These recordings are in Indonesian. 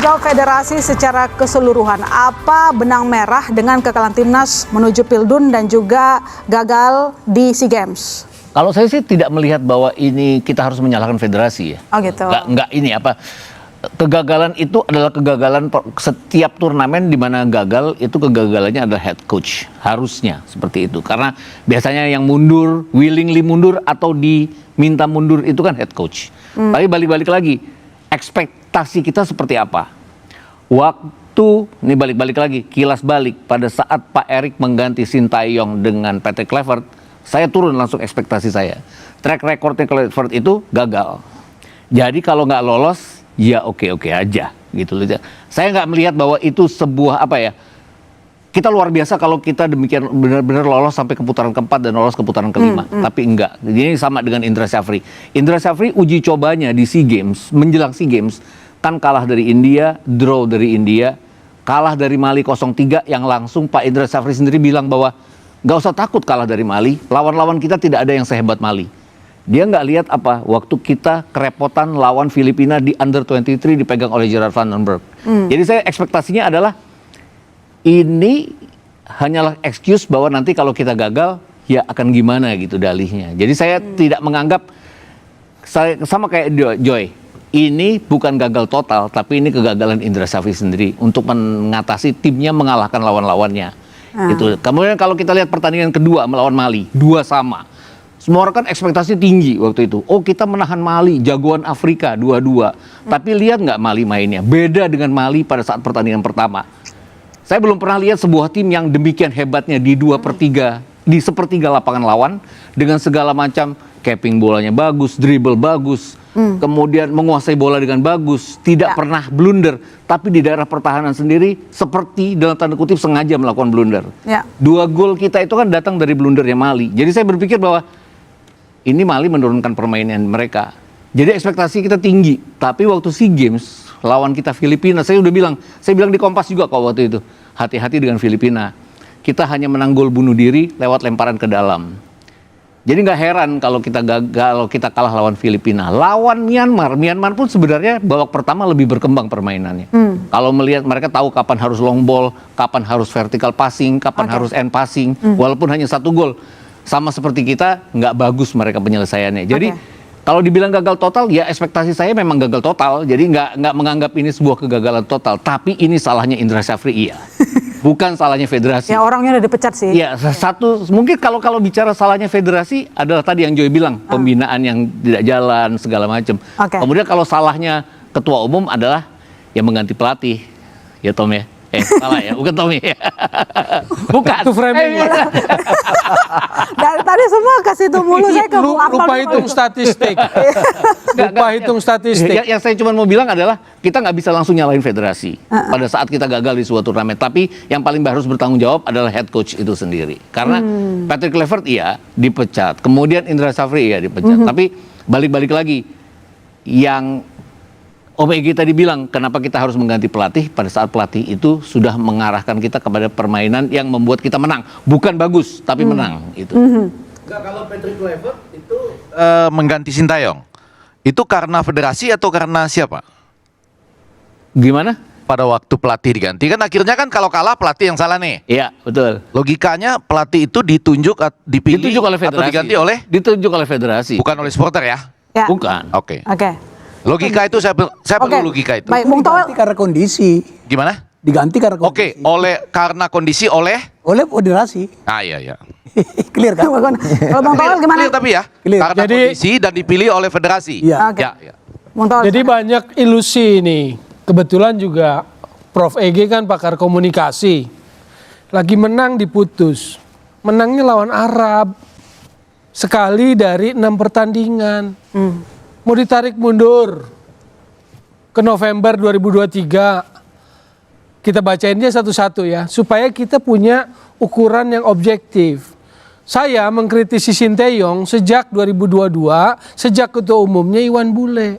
bertanggung jawab federasi secara keseluruhan. Apa benang merah dengan kekalahan timnas menuju Pildun dan juga gagal di SEA Games? Kalau saya sih tidak melihat bahwa ini kita harus menyalahkan federasi ya. Oh gitu. Nggak ini apa. Kegagalan itu adalah kegagalan setiap turnamen di mana gagal itu kegagalannya adalah head coach. Harusnya seperti itu. Karena biasanya yang mundur, willingly mundur atau diminta mundur itu kan head coach. Tapi balik-balik lagi, ekspektasi kita seperti apa? Waktu, ini balik-balik lagi, kilas balik pada saat Pak Erik mengganti Sintayong dengan Patrick Kluivert, saya turun langsung ekspektasi saya. Track recordnya Kluivert itu gagal. Jadi kalau nggak lolos, ya oke-oke aja gitu loh. Saya nggak melihat bahwa itu sebuah apa ya, kita luar biasa kalau kita demikian benar-benar lolos sampai ke putaran keempat dan lolos ke putaran kelima. Tapi enggak. Jadi sama dengan Indra Syafri. Indra Syafri uji cobanya di SEA Games, menjelang SEA Games, kan kalah dari India, draw dari India, kalah dari Mali 0-3 yang langsung Pak Indra Syafri sendiri bilang bahwa nggak usah takut kalah dari Mali, lawan-lawan kita tidak ada yang sehebat Mali. Dia nggak lihat apa, waktu kita kerepotan lawan Filipina di Under-23 dipegang oleh Gerard van den Berg. Jadi saya ekspektasinya adalah ini hanyalah excuse bahwa nanti kalau kita gagal, ya akan gimana gitu dalihnya. Jadi saya tidak menganggap, sama kayak Joy, ini bukan gagal total, tapi ini kegagalan Indra Syafri sendiri untuk mengatasi timnya mengalahkan lawan-lawannya. Itu. Kemudian kalau kita lihat pertandingan kedua melawan Mali, 2 sama. Semua orang kan ekspektasi tinggi waktu itu. Oh kita menahan Mali, jagoan Afrika, 2-2. Tapi lihat nggak Mali mainnya? Beda dengan Mali pada saat pertandingan pertama. Saya belum pernah lihat sebuah tim yang demikian hebatnya di 2/3, di sepertiga lapangan lawan dengan segala macam capping bolanya bagus, dribble bagus, kemudian menguasai bola dengan bagus, tidak pernah blunder, tapi di daerah pertahanan sendiri seperti dalam tanda kutip sengaja melakukan blunder. 2 gol kita itu kan datang dari blundernya Mali. Jadi saya berpikir bahwa ini Mali menurunkan permainan mereka. Jadi ekspektasi kita tinggi, tapi waktu SEA Games lawan kita Filipina, saya bilang di Kompas juga kok waktu itu, hati-hati dengan Filipina. Kita hanya menang gol bunuh diri lewat lemparan ke dalam. Jadi nggak heran kalau kita kalah lawan Filipina. Lawan Myanmar pun sebenarnya babak pertama lebih berkembang permainannya. Kalau melihat mereka tahu kapan harus long ball, kapan harus vertical passing, kapan harus end passing, walaupun hanya 1 gol. Sama seperti kita, nggak bagus mereka penyelesaiannya. Jadi kalau dibilang gagal total, ya ekspektasi saya memang gagal total. Jadi nggak menganggap ini sebuah kegagalan total. Tapi ini salahnya Indra Syafri, iya. Bukan salahnya federasi. Ya orangnya udah dipecat sih. Ya mungkin kalau bicara salahnya federasi adalah tadi yang Joy bilang, pembinaan yang tidak jalan segala macam. Kemudian kalau salahnya ketua umum adalah yang mengganti pelatih, ya Tom ya. Salah ya, bukan Tommy. Bukan. Itu framing. Dari tadi semua kasih itu mulu, saya ke lupa hitung statistik. Lupa hitung statistik. Yang saya cuma mau bilang adalah kita nggak bisa langsung nyalahin federasi pada saat kita gagal di suatu turnamen. Tapi yang paling harus bertanggung jawab adalah head coach itu sendiri. Karena Patrick Kluivert iya dipecat, kemudian Indra Syafri iya dipecat. Tapi balik-balik lagi, yang Om Egy tadi bilang, kenapa kita harus mengganti pelatih pada saat pelatih itu sudah mengarahkan kita kepada permainan yang membuat kita menang. Bukan bagus, tapi menang. Itu. Enggak, kalau Patrick Kluivert itu mengganti Sintayong, itu karena federasi atau karena siapa? Gimana? Pada waktu pelatih diganti, kan akhirnya kan kalau kalah pelatih yang salah nih. Iya, betul. Logikanya pelatih itu dipilih oleh federasi. Atau diganti oleh? Ditunjuk oleh federasi. Bukan oleh supporter ya? Bukan. Oke. Logika itu saya perlu logika itu. Baik, Bung Toel. Diganti karena kondisi. Gimana? Diganti karena kondisi. Karena kondisi oleh federasi. Iya. Clear kan? Kalau Bung Toel gimana? Clear tapi ya. Clear. Karena kondisi dan dipilih oleh federasi. Iya. Ya. Bung Toel, Jadi banyak ilusi ini. Kebetulan juga Prof. Egy kan pakar komunikasi. Lagi menang diputus. Menangnya lawan Arab. Sekali dari 6 pertandingan. Mau ditarik mundur ke November 2023. Kita bacainnya satu-satu ya, supaya kita punya ukuran yang objektif. Saya mengkritisi Sintayong sejak 2022, sejak ketua umumnya Iwan Bule.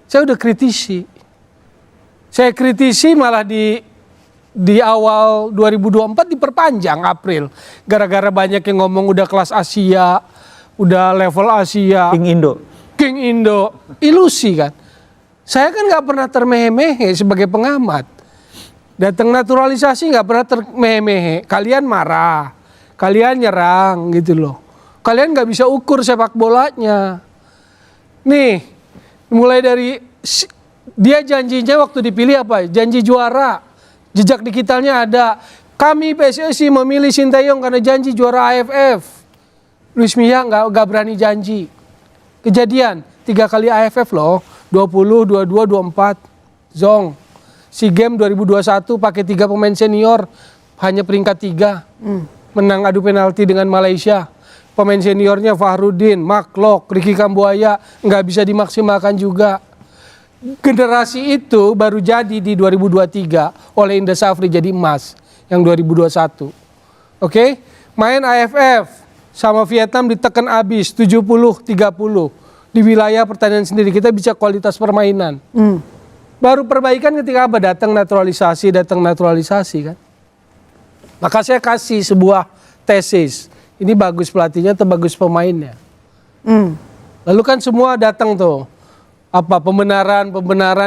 Saya udah kritisi. Saya kritisi malah di awal 2024 diperpanjang April. Gara-gara banyak yang ngomong udah kelas Asia, udah level Asia. King Indo. King Indo, ilusi kan. Saya kan nggak pernah termehe-mehe sebagai pengamat. Datang naturalisasi nggak pernah termehe-mehe. Kalian marah, kalian nyerang gitu loh. Kalian nggak bisa ukur sepak bolanya. Nih, mulai dari dia janjinya waktu dipilih apa? Janji juara. Jejak digitalnya ada. Kami PSSI memilih Sinteyong karena janji juara AFF. Luis Milla nggak berani janji. Kejadian 3 kali AFF loh. 20, 22, 24. Zong. SEA Games 2021 pakai 3 pemain senior. Hanya peringkat 3. Menang adu penalti dengan Malaysia. Pemain seniornya Fahrudin, Maklok, Ricky Kambuaya nggak bisa dimaksimalkan juga. Generasi itu baru jadi di 2023 oleh Indra Safri jadi emas yang 2021. Oke? Main AFF sama Vietnam ditekan abis 70-30 di wilayah pertandingan sendiri. Kita bisa kualitas permainan. Baru perbaikan ketika apa? Datang naturalisasi kan. Maka saya kasih sebuah tesis. Ini bagus pelatihnya atau bagus pemainnya. Lalu kan semua datang tuh. Apa pembenaran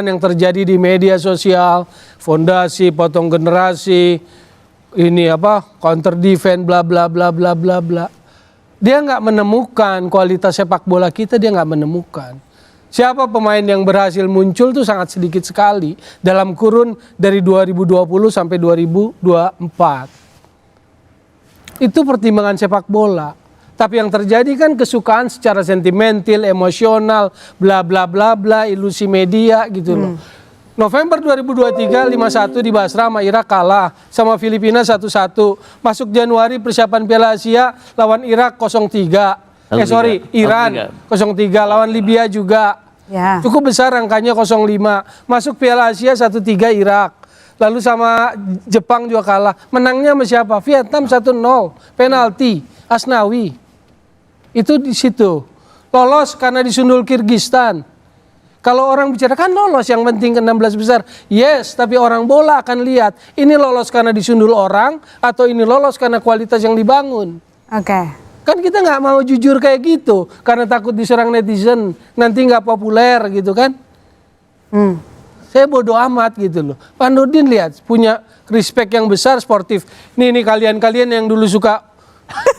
yang terjadi di media sosial, fondasi, potong generasi, ini apa, counter defense, bla bla bla bla bla bla. Dia nggak menemukan kualitas sepak bola kita, dia nggak menemukan. Siapa pemain yang berhasil muncul tuh sangat sedikit sekali dalam kurun dari 2020 sampai 2024. Itu pertimbangan sepak bola. Tapi yang terjadi kan kesukaan secara sentimental, emosional, bla bla bla bla, ilusi media gitu loh. November 2023 5-1 di Basra sama Irak kalah, sama Filipina 1-1. Masuk Januari persiapan Piala Asia lawan Irak 0-3. Iran 0-3 lawan Libya juga. Ya. Cukup besar angkanya 0-5. Masuk Piala Asia 1-3 Irak. Lalu sama Jepang juga kalah. Menangnya sama siapa? Vietnam 1-0. Penalti. Asnawi. Itu di situ. Lolos karena disundul Kirgistan. Kalau orang bicara kan lolos yang penting ke 16 besar. Yes, tapi orang bola akan lihat. Ini lolos karena disundul orang atau ini lolos karena kualitas yang dibangun. Oke. Kan kita nggak mau jujur kayak gitu. Karena takut diserang netizen. Nanti nggak populer gitu kan. Saya bodoh amat gitu loh. Pak Nurdin lihat punya respect yang besar sportif. Nih kalian-kalian yang dulu suka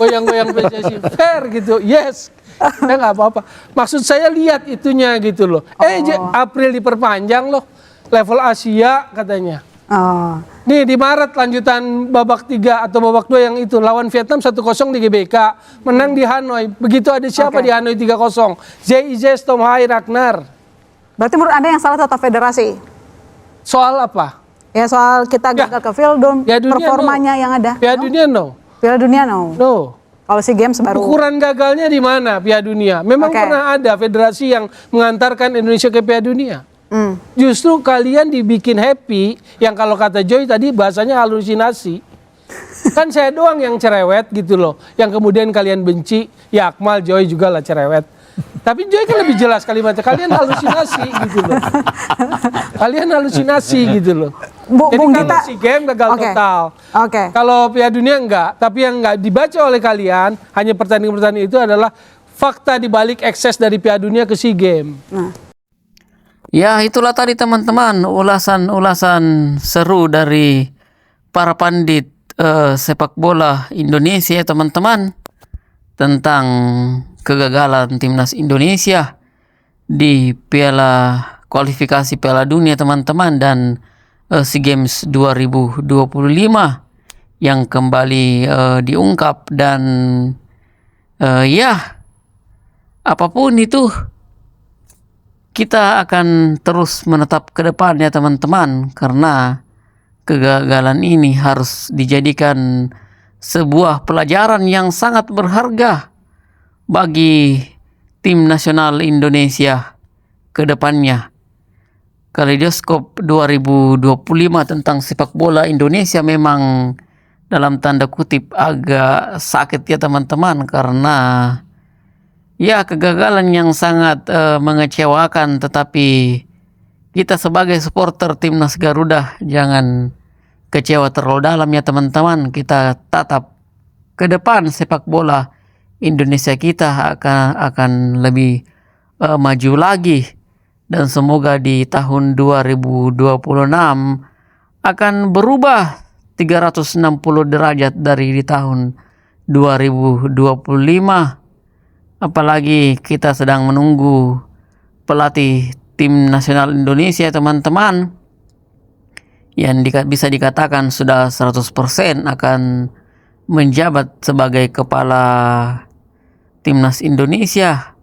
goyang-goyang PSSI fair gitu. Yes. Ya nggak apa-apa. Maksud saya lihat itunya gitu loh. April diperpanjang loh. Level Asia katanya. Oh. Nih di Maret lanjutan babak 3 atau babak 2 yang itu lawan Vietnam 1-0 di GBK. Menang di Hanoi. Begitu ada siapa di Hanoi 3-0? ZIZ, Tom Hai, Ragnar. Berarti menurut Anda yang salah tetap federasi? Soal apa? Ya soal kita gagal ke field goal, performanya yang ada. Piala Dunia no. Piala Dunia no. No. Kalau SEA Games baru. Ukuran gagalnya di mana Piala Dunia? Memang pernah ada federasi yang mengantarkan Indonesia ke Piala Dunia. Justru kalian dibikin happy, yang kalau kata Joy tadi bahasanya halusinasi. Kan saya doang yang cerewet gitu loh. Yang kemudian kalian benci, ya Akmal, Joy juga lah cerewet. Tapi Joy kan lebih jelas kalimatnya. Kalian halusinasi gitu loh. Kalian halusinasi gitu loh. Jadi kalau SEA Games gagal total. Kalau Piala Dunia enggak. Tapi yang enggak dibaca oleh kalian, hanya pertandingan-pertandingan itu adalah fakta dibalik ekses dari Piala Dunia ke SEA Games. Ya, itulah tadi teman-teman ulasan-ulasan seru dari para pandit sepak bola Indonesia teman-teman tentang kegagalan timnas Indonesia di kualifikasi Piala Dunia teman-teman dan SEA Games 2025 yang kembali diungkap dan ya apapun itu kita akan terus menetap ke depannya teman-teman karena kegagalan ini harus dijadikan sebuah pelajaran yang sangat berharga bagi tim nasional Indonesia ke depannya. Kaleidoskop 2025 tentang sepak bola Indonesia memang dalam tanda kutip agak sakit ya teman-teman karena ya kegagalan yang sangat mengecewakan, tetapi kita sebagai supporter timnas Garuda jangan kecewa terlalu dalam ya teman-teman. Kita tatap ke depan sepak bola Indonesia kita akan lebih maju lagi Dan semoga di tahun 2026 akan berubah 360 derajat dari di tahun 2025. Apalagi kita sedang menunggu pelatih tim nasional Indonesia, teman-teman, yang bisa dikatakan sudah 100% akan menjabat sebagai kepala timnas Indonesia,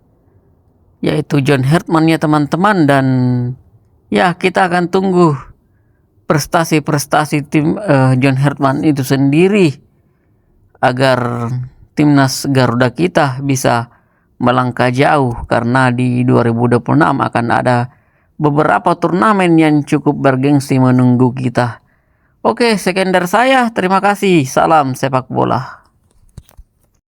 yaitu John Hertman ya teman-teman. Dan ya, kita akan tunggu prestasi-prestasi tim John Hertman itu sendiri agar timnas Garuda kita bisa melangkah jauh, karena di 2026 akan ada beberapa turnamen yang cukup bergengsi menunggu kita. Oke, sekian dari saya. Terima kasih. Salam sepak bola.